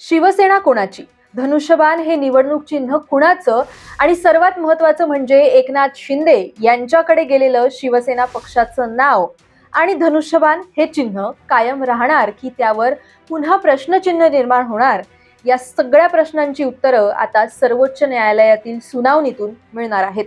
शिवसेना कोणाची, धनुष्यबाण हे निवडणूक चिन्ह कुणाचं आणि सर्वात महत्त्वाचं म्हणजे एकनाथ शिंदे यांच्याकडे गेलेलं शिवसेना पक्षाचं नाव आणि धनुष्यबाण हे चिन्ह कायम राहणार की त्यावर पुन्हा प्रश्नचिन्ह निर्माण होणार, या सगळ्या प्रश्नांची उत्तरं आता सर्वोच्च न्यायालयातील सुनावणीतून मिळणार आहेत.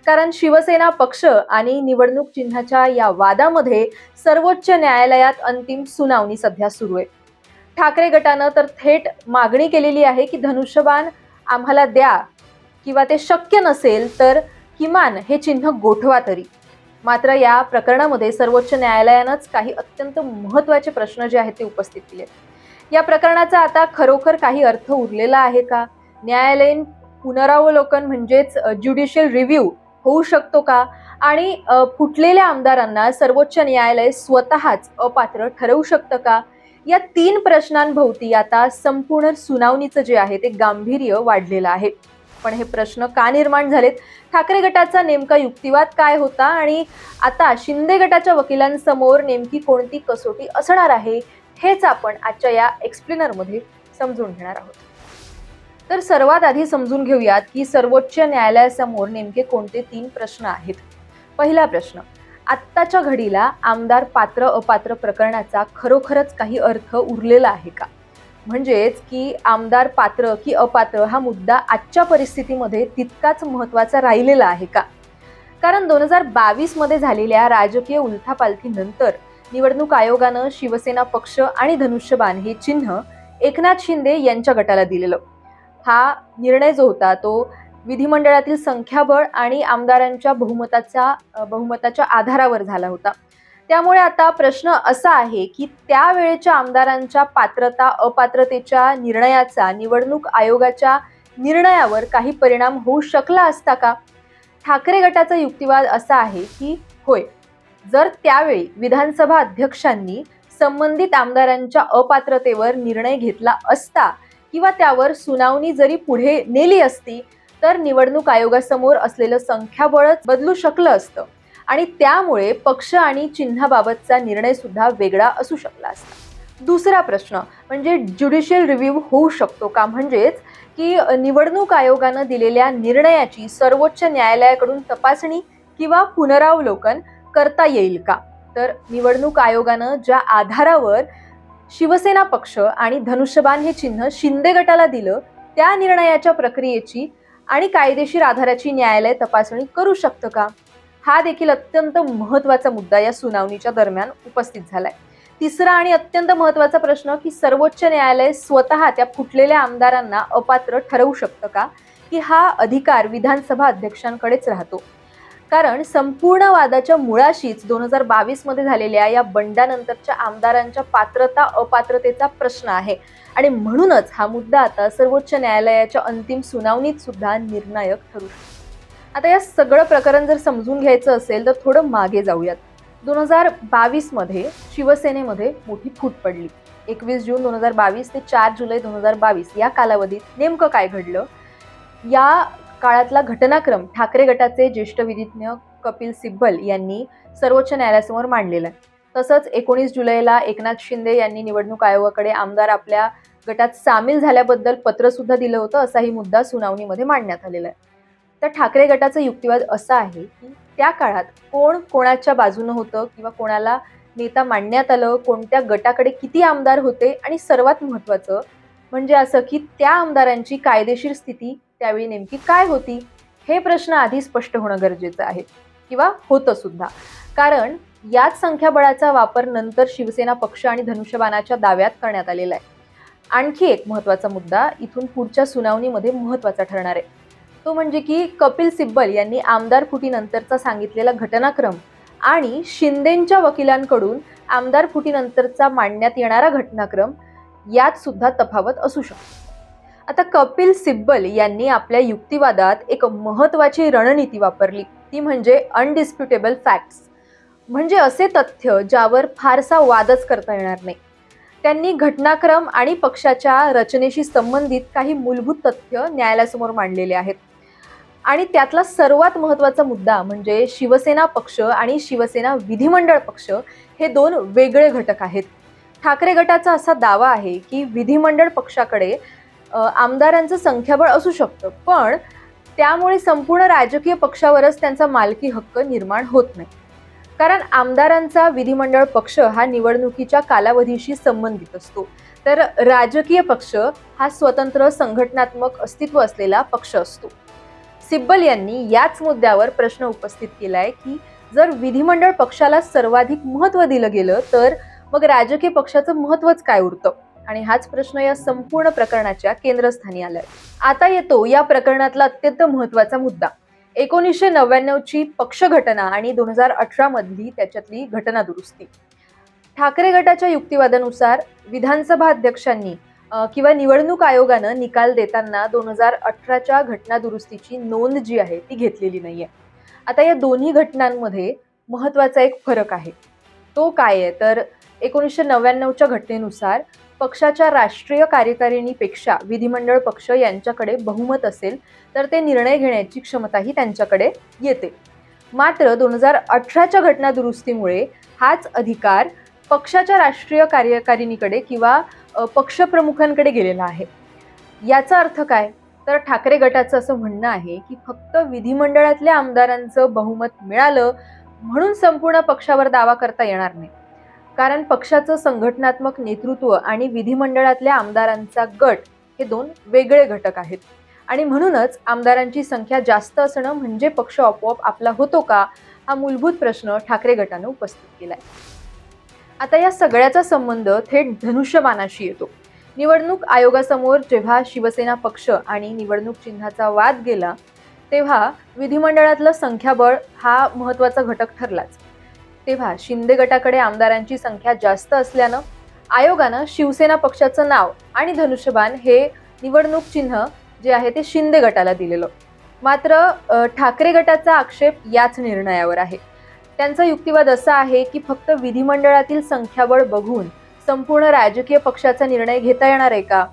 कारण शिवसेना पक्ष आणि निवडणूक चिन्हाच्या या वादामध्ये सर्वोच्च न्यायालयात अंतिम सुनावणी सध्या सुरू आहे. ठाकरे गटानं तर थेट मागणी केलेली आहे की धनुष्यबाण आम्हाला द्या, किंवा ते शक्य नसेल तर किमान हे चिन्ह गोठवा तरी. मात्र या प्रकरणामध्ये सर्वोच्च न्यायालयानंच काही अत्यंत महत्त्वाचे प्रश्न जे आहेत ते उपस्थित केले. या प्रकरणाचा आता खरोखर काही अर्थ उरलेला आहे का? न्यायालयीन पुनरावलोकन म्हणजेच ज्युडिशियल रिव्ह्यू होऊ शकतो का? आणि फुटलेल्या आमदारांना सर्वोच्च न्यायालय स्वतःच अपात्र ठरवू शकतं का? या 3 प्रश्नांभोवती आता संपूर्ण सुनावणीचं जे आहे ते गांभीर्य वाढलेलं आहे. पण हे प्रश्न का निर्माण झालेत? ठाकरे गटाचा नेमका युक्तिवाद काय होता आणि आता शिंदे गटाच्या वकिलांसमोर नेमकी कोणती कसोटी असणार आहे, हेच आपण आजच्या या एक्सप्लेनरमध्ये समजून घेणार आहोत. तर सर्वात आधी समजून घेऊयात की सर्वोच्च न्यायालयासमोर नेमके कोणते 3 प्रश्न आहेत. पहिला प्रश्न, आत्ताच्या घडीला आमदार पात्र अपात्र प्रकरणाचा खरोखरच काही अर्थ उरलेला आहे का? म्हणजेच की आमदार पात्र की अपात्र हा मुद्दा आजच्या परिस्थितीमध्ये तितकाच महत्त्वाचा राहिलेला आहे का? कारण 2022 मध्ये झालेल्या राजकीय उलथापालथीनंतर निवडणूक आयोगानं शिवसेना पक्ष आणि धनुष्यबाण हे चिन्ह एकनाथ शिंदे यांच्या गटाला दिलेलं. हा निर्णय जो होता तो विधिमंडळातील संख्याबळ आणि आमदारांच्या बहुमताच्या आधारावर झाला होता. त्यामुळे आता प्रश्न असा आहे की त्यावेळेच्या आमदारांच्या पात्रता अपात्रतेच्या निर्णयाचा निवडणूक आयोगाच्या निर्णयावर काही परिणाम होऊ शकला असता का? ठाकरे गटाचा युक्तिवाद असा आहे की होय, जर त्यावेळी विधानसभा अध्यक्षांनी संबंधित आमदारांच्या अपात्रतेवर निर्णय घेतला असता किंवा त्यावर सुनावणी जरी पुढे नेली असती तर निवडणूक आयोगासमोर असलेलं संख्याबळच बदलू शकलं असतं आणि त्यामुळे पक्ष आणि चिन्हाबाबतचा निर्णय सुद्धा वेगळा असू शकला असता. दुसरा प्रश्न म्हणजे ज्युडिशियल रिव्ह्यू होऊ शकतो का? म्हणजेच की निवडणूक आयोगानं दिलेल्या निर्णयाची सर्वोच्च न्यायालयाकडून तपासणी किंवा पुनरावलोकन करता येईल का? तर निवडणूक आयोगानं ज्या आधारावर शिवसेना पक्ष आणि धनुष्यबाण हे चिन्ह शिंदे गटाला दिलं त्या निर्णयाच्या प्रक्रियेची आणि कायदेशीर आधाराची न्यायालय तपासणी करू शकतं का? हा देखील अत्यंत महत्त्वाचा मुद्दा या सुनावणीच्या दरम्यान उपस्थित झालाय. तिसरा आणि अत्यंत महत्त्वाचा प्रश्न की सर्वोच्च न्यायालय स्वतः त्या फुटलेल्या आमदारांना अपात्र ठरवू शकतं का, की हा अधिकार विधानसभा अध्यक्षांकडेच राहतो? कारण संपूर्ण वादाच्या मुळाशीच 2022 मध्ये झालेल्या या बंडानंतरच्या आमदारांच्या पात्रता अपात्रतेचा प्रश्न आहे आणि म्हणूनच हा मुद्दा आता सर्वोच्च न्यायालयाच्या अंतिम सुनावणीत सुद्धा निर्णायक ठरू शकतो. आता या सगळं प्रकरण जर समजून घ्यायचं असेल तर थोडं मागे जाऊयात. 2022 मध्ये शिवसेनेमध्ये मोठी फूट पडली. 21 जून 2022 ते 4 जुलै 2022 या कालावधीत नेमकं काय घडलं, या काळातला घटनाक्रम ठाकरे गटाचे ज्येष्ठ विधिज्ञ कपिल सिब्बल यांनी सर्वोच्च न्यायालयासमोर मांडलेला आहे. तसंच 19 जुलैला एकनाथ शिंदे यांनी निवडणूक आयोगाकडे आमदार आपल्या गटात सामील झाल्याबद्दल पत्र सुद्धा दिलं होतं, असाही मुद्दा सुनावणीमध्ये मांडण्यात आलेला आहे. तर ठाकरे गटाचा युक्तिवाद असा आहे की त्या काळात कोण कोणाच्या बाजूनं होतं किंवा कोणाला नेता मांडण्यात आलं, कोणत्या गटाकडे किती आमदार होते आणि सर्वात महत्त्वाचं म्हणजे असं की त्या आमदारांची कायदेशीर स्थिती त्यावेळी नेमकी काय होती, हे प्रश्न आधी स्पष्ट होणं गरजेचं आहे किंवा होतं सुद्धा. कारण याच संख्याबळाचा वापर नंतर शिवसेना पक्ष आणि धनुष्यबाणाच्या दाव्यात करण्यात आलेला आहे. आणखी एक महत्त्वाचा मुद्दा इथून पुढच्या सुनावणीमध्ये महत्त्वाचा ठरणार आहे, तो म्हणजे की कपिल सिब्बल यांनी आमदार फुटीनंतरचा सांगितलेला घटनाक्रम आणि शिंदेंच्या वकिलांकडून आमदार फुटीनंतरचा मांडण्यात येणारा घटनाक्रम यात सुद्धा तफावत असू शकते. आता कपिल सिब्बल यांनी आपल्या युक्तिवादात एक महत्त्वाची रणनीती वापरली, ती म्हणजे अनडिस्प्युटेबल फॅक्ट्स, म्हणजे असे तथ्य ज्यावर फारसा वादच करता येणार नाही. त्यांनी घटनाक्रम आणि पक्षाच्या रचनेशी संबंधित काही मूलभूत तथ्य न्यायालयासमोर मांडलेले आहेत आणि त्यातला सर्वात महत्त्वाचा मुद्दा म्हणजे शिवसेना पक्ष आणि शिवसेना विधिमंडळ पक्ष हे 2 वेगळे घटक आहेत. ठाकरे गटाचा असा दावा आहे की विधिमंडळ पक्षाकडे आमदारांचं संख्याबळ असू शकतं, पण त्यामुळे संपूर्ण राजकीय पक्षावरच त्यांचा मालकी हक्क निर्माण होत नाही. कारण आमदारांचा विधिमंडळ पक्ष हा निवडणुकीच्या कालावधीशी संबंधित असतो, तर राजकीय पक्ष हा स्वतंत्र संघटनात्मक अस्तित्व असलेला पक्ष असतो. सिब्बल यांनी याच मुद्द्यावर प्रश्न उपस्थित केलाय की जर विधिमंडळ पक्षाला सर्वाधिक महत्त्व दिलं गेलं तर मग राजकीय पक्षाचं महत्त्वच काय उरतं, आणि हाच प्रश्न या संपूर्ण प्रकरणाच्या केंद्रस्थानी आलाय. आता येतो या प्रकरणातला अत्यंत महत्त्वाचा मुद्दा, 1999 ची पक्ष घटना आणि 2018 मधली त्याच्यातली घटना दुरुस्ती. ठाकरे गटाच्या युक्तिवादानुसार विधानसभा अध्यक्षांनी किंवा निवडणूक आयोगानं निकाल देताना 2018च्या घटना दुरुस्तीची नोंद जी आहे ती घेतलेली नाहीये. आता या दोन्ही घटनांमध्ये महत्त्वाचा एक फरक आहे. तो काय आहे तर 1999च्या घटनेनुसार पक्षाच्या राष्ट्रीय कार्यकारिणीपेक्षा विधिमंडळ पक्ष यांच्याकडे बहुमत असेल तर ते निर्णय घेण्याची क्षमताही त्यांच्याकडे येते. मात्र 2018च्या घटना दुरुस्तीमुळे हाच अधिकार पक्षाच्या राष्ट्रीय कार्यकारिणीकडे किंवा पक्षप्रमुखांकडे गेलेला आहे. याचा अर्थ काय तर ठाकरे गटाचं असं म्हणणं आहे की फक्त विधिमंडळातल्या आमदारांचं बहुमत मिळालं म्हणून संपूर्ण पक्षावर दावा करता येणार नाही. कारण पक्षाचं संघटनात्मक नेतृत्व आणि विधिमंडळातल्या आमदारांचा गट हे दोन वेगळे घटक आहेत, आणि म्हणूनच आमदारांची संख्या जास्त असणं म्हणजे पक्ष आपोआप आपला होतो का, हा मूलभूत प्रश्न ठाकरे गटानं उपस्थित केलाय. आता या सगळ्याचा संबंध थेट धनुष्यबाणाशी येतो. निवडणूक आयोगासमोर जेव्हा शिवसेना पक्ष आणि निवडणूक चिन्हाचा वाद गेला तेव्हा विधिमंडळातलं संख्याबळ हा महत्त्वाचा घटक ठरलाच. तेव्हा शिंदे गटाकडे आमदारांची संख्या जास्त असल्यानं आयोगानं शिवसेना पक्षाचं नाव आणि धनुष्यबाण हे निवडणूक चिन्ह जे आहे ते शिंदे गटाला दिलेलं. मात्र ठाकरे गटाचा आक्षेप याच निर्णयावर आहे. त्यांचा युक्तिवाद असा आहे की फक्त विधिमंडळातील संख्याबळ बघून संपूर्ण राजकीय पक्षाचा निर्णय घेता येणार आहे का,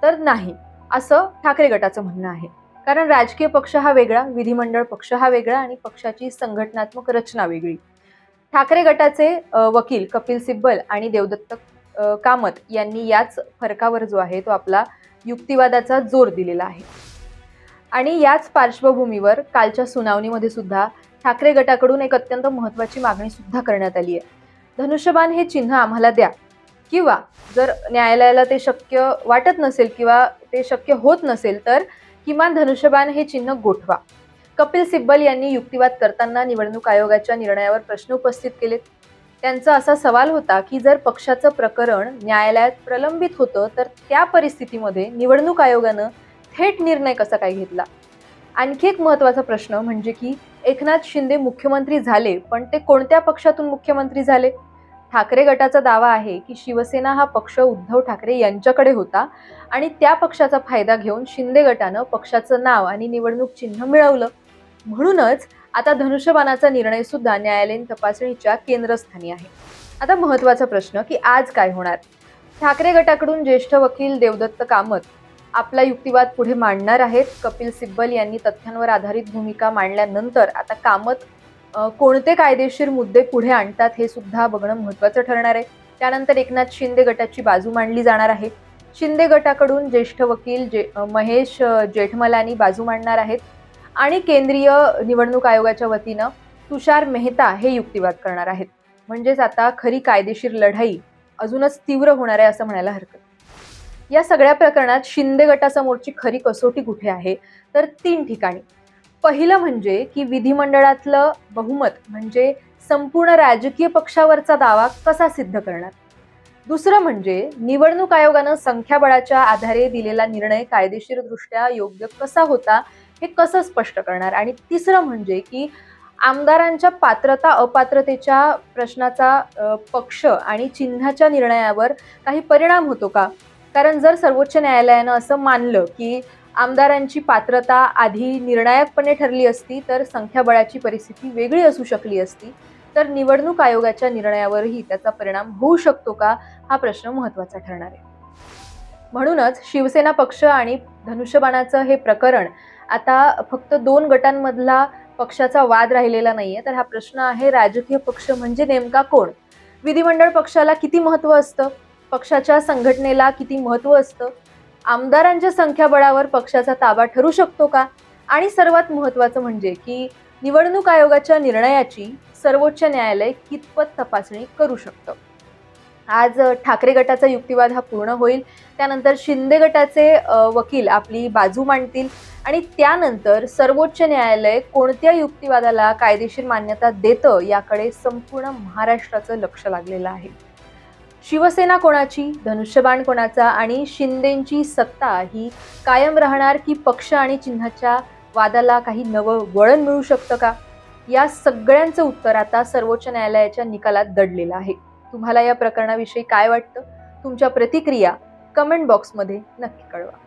तर नाही असं ठाकरे गटाचं म्हणणं आहे. कारण राजकीय पक्ष हा वेगळा, विधिमंडळ पक्ष हा वेगळा आणि पक्षाची संघटनात्मक रचना वेगळी. ठाकरे गटाचे वकील कपिल सिब्बल आणि देवदत्त कामत यांनी याच फरकावर जो आहे तो आपला युक्तिवादाचा जोर दिलेला आहे. आणि याच पार्श्वभूमीवर कालच्या सुनावणीमध्ये सुद्धा ठाकरे गटाकडून एक अत्यंत महत्त्वाची मागणी सुद्धा करण्यात आली आहे. धनुष्यबाण हे चिन्ह आम्हाला द्या, किंवा जर न्यायालयाला ते शक्य वाटत नसेल किंवा ते शक्य होत नसेल तर किमान धनुष्यबाण हे चिन्ह गोठवा. कपिल सिब्बल यांनी युक्तिवाद करताना निवडणूक आयोगाच्या निर्णयावर प्रश्न उपस्थित केलेत. त्यांचा असा सवाल होता की जर पक्षाचं प्रकरण न्यायालयात प्रलंबित होतं तर त्या परिस्थितीमध्ये निवडणूक आयोगानं थेट निर्णय कसा काय घेतला. आणखी एक महत्त्वाचा प्रश्न म्हणजे की एकनाथ शिंदे मुख्यमंत्री झाले, पण ते कोणत्या पक्षातून मुख्यमंत्री झाले. ठाकरे गटाचा दावा आहे की शिवसेना हा पक्ष उद्धव ठाकरे यांच्याकडे होता आणि त्या पक्षाचा फायदा घेऊन शिंदे गटानं पक्षाचं नाव आणि निवडणूक चिन्ह मिळवलं. म्हणूनच आता धनुष्यबाणाचा निर्णय सुद्धा न्यायालयीन तपासणीच्या केंद्रस्थानी आहे. आता महत्त्वाचा प्रश्न की आज काय होणार. ठाकरे गटाकडून ज्येष्ठ वकील देवदत्त कामत आपला युक्तिवाद पुढे मांडणार आहेत. कपिल सिब्बल यांनी तथ्यांवर आधारित भूमिका मांडल्यानंतर आता कामत कोणते कायदेशीर मुद्दे पुढे आणतात हे सुद्धा बघणं महत्त्वाचं ठरणार आहे. त्यानंतर एकनाथ शिंदे गटाची बाजू मांडली जाणार आहे. शिंदे गटाकडून ज्येष्ठ वकील महेश जेठमलानी बाजू मांडणार आहेत आणि केंद्रीय निवडणूक आयोगाच्या वतीनं तुषार मेहता हे युक्तिवाद करणार आहेत. म्हणजेच आता खरी कायदेशीर लढाई अजूनच तीव्र होणार आहे असं म्हणायला हरकत. या सगळ्या प्रकरणात शिंदे गटासमोरची खरी कसोटी कुठे आहे तर 3 ठिकाणी. पहिलं म्हणजे की विधिमंडळातलं बहुमत म्हणजे संपूर्ण राजकीय पक्षावरचा दावा कसा सिद्ध करणार. दुसरं म्हणजे निवडणूक आयोगानं संख्याबळाच्या आधारे दिलेला निर्णय कायदेशीरदृष्ट्या योग्य कसा होता हे कसं स्पष्ट करणार. आणि तिसरं म्हणजे की आमदारांच्या पात्रता अपात्रतेच्या प्रश्नाचा पक्ष आणि चिन्हाच्या निर्णयावर काही परिणाम होतो का. कारण जर सर्वोच्च न्यायालयानं असं मानलं की आमदारांची पात्रता आधी निर्णायकपणे ठरली असती तर संख्याबळाची परिस्थिती वेगळी असू शकली असती, तर निवडणूक आयोगाच्या निर्णयावरही त्याचा परिणाम होऊ शकतो का हा प्रश्न महत्त्वाचा ठरणार आहे. म्हणूनच शिवसेना पक्ष आणि धनुष्यबाणाचं हे प्रकरण आता फक्त 2 गटांमधला पक्षाचा वाद राहिलेला नाहीये, तर हा प्रश्न आहे राजकीय पक्ष म्हणजे नेमका कोण. विधिमंडळ पक्षाला किती महत्त्व असतं, पक्षाच्या संघटनेला किती महत्त्व असतं, आमदारांच्या संख्याबळावर पक्षाचा ताबा ठरू शकतो का, आणि सर्वात महत्त्वाचं म्हणजे की निवडणूक आयोगाच्या निर्णयाची सर्वोच्च न्यायालय कितपत तपासणी करू शकतं. आज ठाकरे गटाचा युक्तिवाद हा पूर्ण होईल. त्यानंतर शिंदे गटाचे वकील आपली बाजू मांडतील आणि त्यानंतर सर्वोच्च न्यायालय कोणत्या युक्तिवादाला कायदेशीर मान्यता देतं याकडे संपूर्ण महाराष्ट्राचं लक्ष लागलेलं आहे. शिवसेना कोणाची, धनुष्यबाण कोणाचा आणि शिंदेंची सत्ता ही कायम राहणार की पक्ष आणि चिन्हाच्या वादाला काही नवं वळण मिळू शकतं का? या सगळ्यांचं उत्तर आता सर्वोच्च न्यायालयाच्या निकालात दडलेलं आहे. तुम्हाला या प्रकरणाविषयी काय वाटतं? तुमच्या प्रतिक्रिया कमेंट बॉक्समध्ये नक्की कळवा.